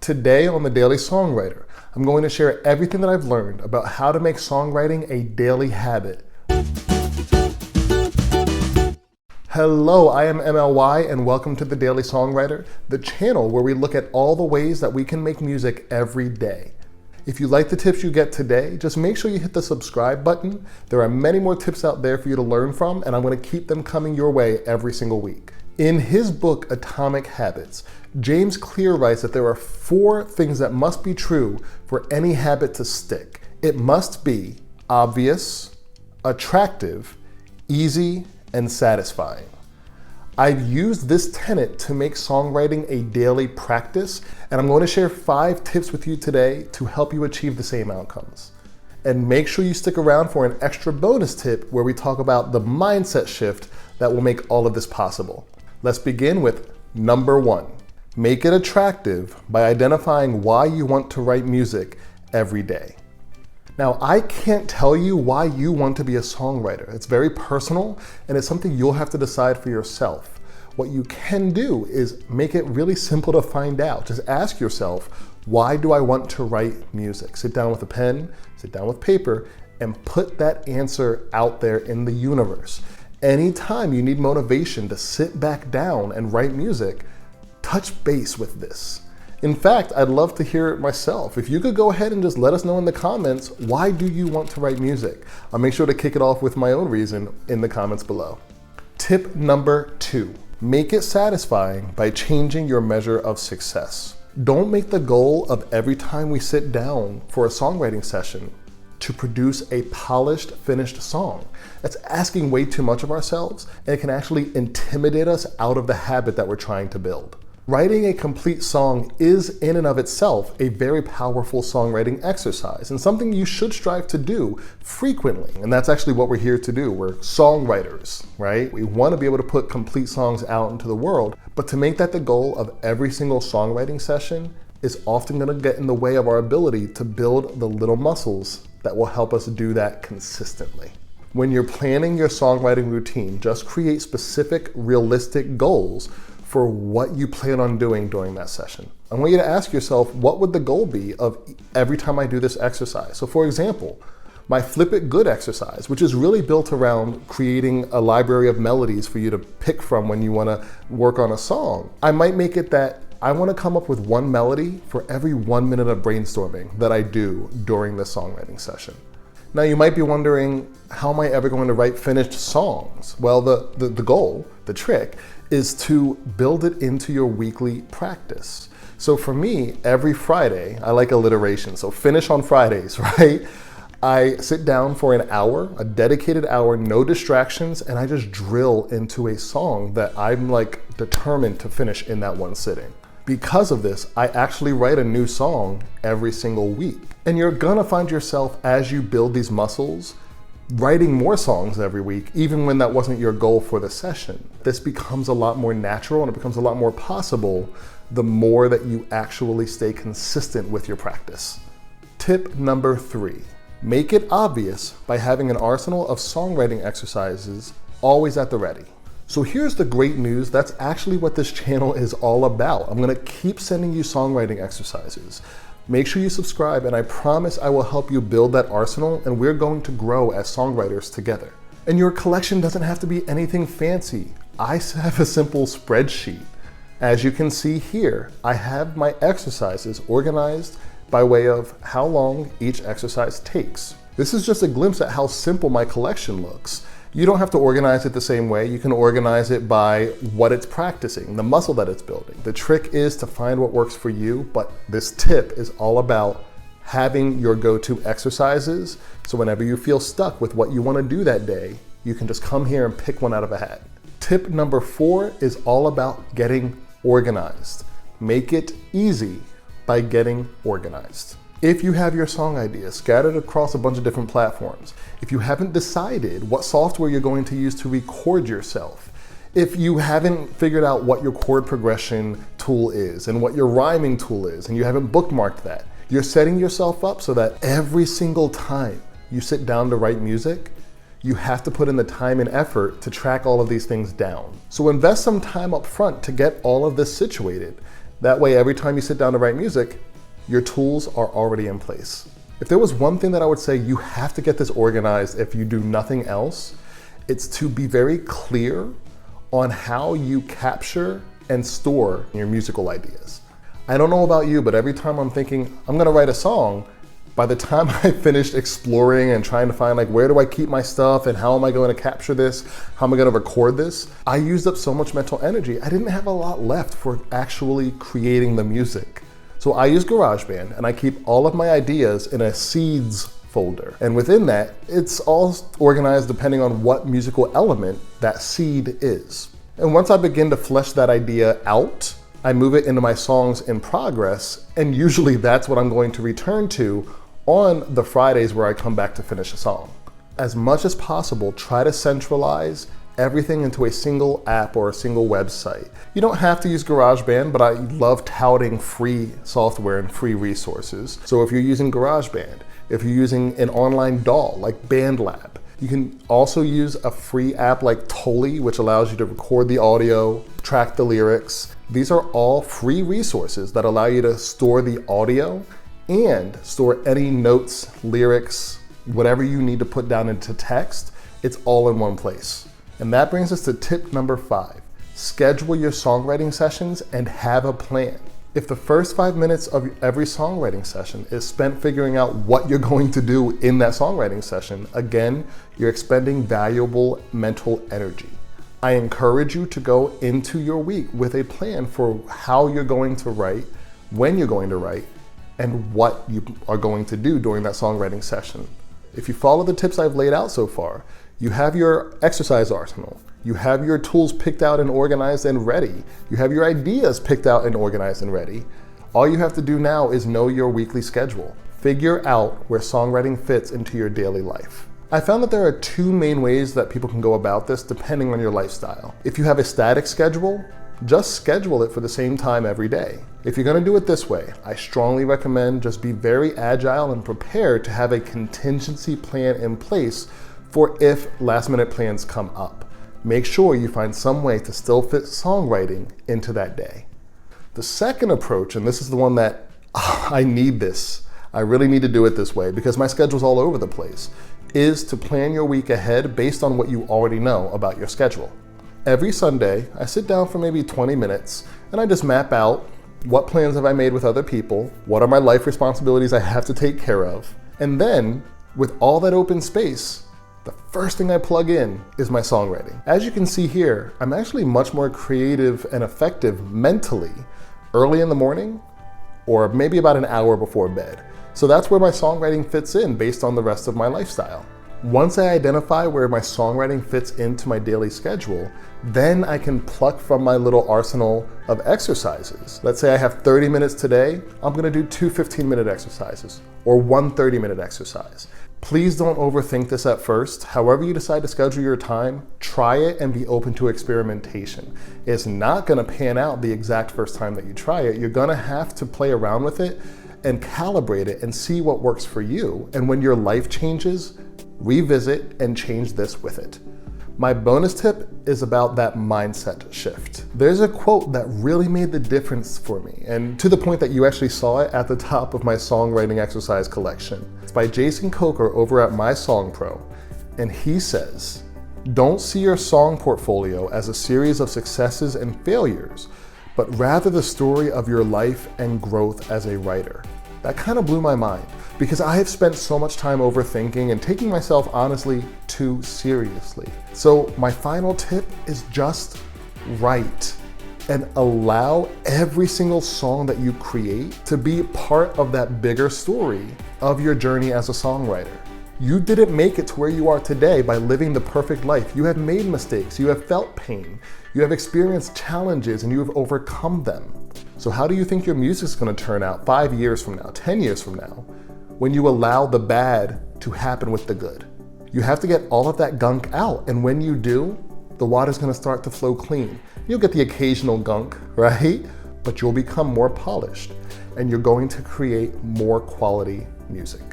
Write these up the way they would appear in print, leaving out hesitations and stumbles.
Today on the Daily Songwriter, I'm going to share everything that I've learned about how to make songwriting a daily habit. Hello, I am MLY and welcome to the Daily Songwriter, the channel where we look at all the ways that we can make music every day. If you like the tips you get today, just make sure you hit the subscribe button. There are many more tips out there for you to learn from, and I'm going to keep them coming your way every single week. In his book, Atomic Habits, James Clear writes that there are 4 things that must be true for any habit to stick. It must be obvious, attractive, easy, and satisfying. I've used this tenet to make songwriting a daily practice, and I'm going to share 5 tips with you today to help you achieve the same outcomes. And make sure you stick around for an extra bonus tip where we talk about the mindset shift that will make all of this possible. Let's begin with number 1. Make it attractive by identifying why you want to write music every day. Now, I can't tell you why you want to be a songwriter. It's very personal, and it's something you'll have to decide for yourself. What you can do is make it really simple to find out. Just ask yourself, why do I want to write music? Sit down with a pen, sit down with paper, and put that answer out there in the universe. Anytime you need motivation to sit back down and write music, touch base with this. In fact, I'd love to hear it myself. If you could go ahead and just let us know in the comments, why do you want to write music? I'll make sure to kick it off with my own reason in the comments below. Tip number 2, make it satisfying by changing your measure of success. Don't make the goal of every time we sit down for a songwriting session to produce a polished, finished song. That's asking way too much of ourselves, and it can actually intimidate us out of the habit that we're trying to build. Writing a complete song is in and of itself a very powerful songwriting exercise and something you should strive to do frequently. And that's actually what we're here to do. We're songwriters, right? We want to be able to put complete songs out into the world, but to make that the goal of every single songwriting session is often going to get in the way of our ability to build the little muscles that will help us do that consistently. When you're planning your songwriting routine, just create specific, realistic goals for what you plan on doing during that session. I want you to ask yourself, what would the goal be of every time I do this exercise? So for example, my Flip It Good exercise, which is really built around creating a library of melodies for you to pick from when you want to work on a song. I might make it that I want to come up with one melody for every 1 minute of brainstorming that I do during the songwriting session. Now you might be wondering, how am I ever going to write finished songs? Well, the goal, the trick, is to build it into your weekly practice. So for me, every Friday, I like alliteration, so finish on Fridays, right? I sit down for an hour, a dedicated hour, no distractions, and I just drill into a song that I'm like determined to finish in that one sitting. Because of this, I actually write a new song every single week. And you're gonna find yourself, as you build these muscles, writing more songs every week, even when that wasn't your goal for the session. This becomes a lot more natural and it becomes a lot more possible the more that you actually stay consistent with your practice. Tip number 3, make it obvious by having an arsenal of songwriting exercises always at the ready. So here's the great news, that's actually what this channel is all about. I'm gonna keep sending you songwriting exercises. Make sure you subscribe, and I promise I will help you build that arsenal, and we're going to grow as songwriters together. And your collection doesn't have to be anything fancy. I have a simple spreadsheet. As you can see here, I have my exercises organized by way of how long each exercise takes. This is just a glimpse at how simple my collection looks. You don't have to organize it the same way. You can organize it by what it's practicing, the muscle that it's building. The trick is to find what works for you, but this tip is all about having your go-to exercises. So whenever you feel stuck with what you want to do that day, you can just come here and pick one out of a hat. Tip number 4 is all about getting organized. Make it easy by getting organized. If you have your song ideas scattered across a bunch of different platforms, if you haven't decided what software you're going to use to record yourself, if you haven't figured out what your chord progression tool is and what your rhyming tool is, and you haven't bookmarked that, you're setting yourself up so that every single time you sit down to write music, you have to put in the time and effort to track all of these things down. So invest some time up front to get all of this situated. That way, every time you sit down to write music, your tools are already in place. If there was one thing that I would say you have to get this organized if you do nothing else, it's to be very clear on how you capture and store your musical ideas. I don't know about you, but every time I'm thinking, I'm gonna write a song, by the time I finished exploring and trying to find like, where do I keep my stuff and how am I going to capture this? How am I going to record this? I used up so much mental energy. I didn't have a lot left for actually creating the music. So I use GarageBand and I keep all of my ideas in a seeds folder. And within that, it's all organized depending on what musical element that seed is. And once I begin to flesh that idea out, I move it into my songs in progress. And usually that's what I'm going to return to on the Fridays where I come back to finish a song. As much as possible, try to centralize everything into a single app or a single website. You don't have to use GarageBand, but I love touting free software and free resources. So if you're using GarageBand, if you're using an online DAW like BandLab, you can also use a free app like Tolly, which allows you to record the audio, track the lyrics. These are all free resources that allow you to store the audio and store any notes, lyrics, whatever you need to put down into text. It's all in one place. And that brings us to tip number 5. Schedule your songwriting sessions and have a plan. If the first 5 minutes of every songwriting session is spent figuring out what you're going to do in that songwriting session, again, you're expending valuable mental energy. I encourage you to go into your week with a plan for how you're going to write, when you're going to write, and what you are going to do during that songwriting session. If you follow the tips I've laid out so far, you have your exercise arsenal, you have your tools picked out and organized and ready, you have your ideas picked out and organized and ready. All you have to do now is know your weekly schedule. Figure out where songwriting fits into your daily life. I found that there are 2 main ways that people can go about this depending on your lifestyle. If you have a static schedule, just schedule it for the same time every day. If you're gonna do it this way, I strongly recommend just be very agile and prepared to have a contingency plan in place for if last minute plans come up. Make sure you find some way to still fit songwriting into that day. The second approach, and this is the one that I need this, I really need to do it this way because my schedule's all over the place, is to plan your week ahead based on what you already know about your schedule. Every Sunday, I sit down for maybe 20 minutes and I just map out what plans have I made with other people, what are my life responsibilities I have to take care of, and then with all that open space, the first thing I plug in is my songwriting. As you can see here, I'm actually much more creative and effective mentally early in the morning or maybe about an hour before bed. So that's where my songwriting fits in based on the rest of my lifestyle. Once I identify where my songwriting fits into my daily schedule, then I can pluck from my little arsenal of exercises. Let's say I have 30 minutes today, I'm gonna do 2 15-minute exercises or 1 30-minute exercise. Please don't overthink this at first. However you decide to schedule your time, try it and be open to experimentation. It's not gonna pan out the exact first time that you try it. You're gonna have to play around with it and calibrate it and see what works for you. And when your life changes, revisit and change this with it. My bonus tip is about that mindset shift. There's a quote that really made the difference for me, and to the point that you actually saw it at the top of my songwriting exercise collection. It's by Jason Coker over at My Song Pro, and he says, "Don't see your song portfolio as a series of successes and failures, but rather the story of your life and growth as a writer." That kind of blew my mind because I have spent so much time overthinking and taking myself honestly too seriously. So my final tip is just write and allow every single song that you create to be part of that bigger story of your journey as a songwriter. You didn't make it to where you are today by living the perfect life. You have made mistakes, you have felt pain, you have experienced challenges, and you have overcome them. So how do you think your music's gonna turn out 5 years from now, 10 years from now, when you allow the bad to happen with the good? You have to get all of that gunk out, and when you do, the water's gonna start to flow clean. You'll get the occasional gunk, right? But you'll become more polished, and you're going to create more quality music.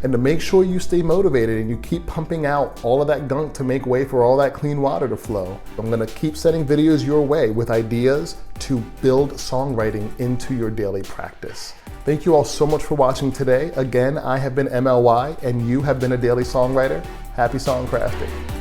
And to make sure you stay motivated and you keep pumping out all of that gunk to make way for all that clean water to flow, I'm gonna keep sending videos your way with ideas to build songwriting into your daily practice. Thank you all so much for watching today. Again, I have been MLY and you have been a daily songwriter. Happy songcrafting.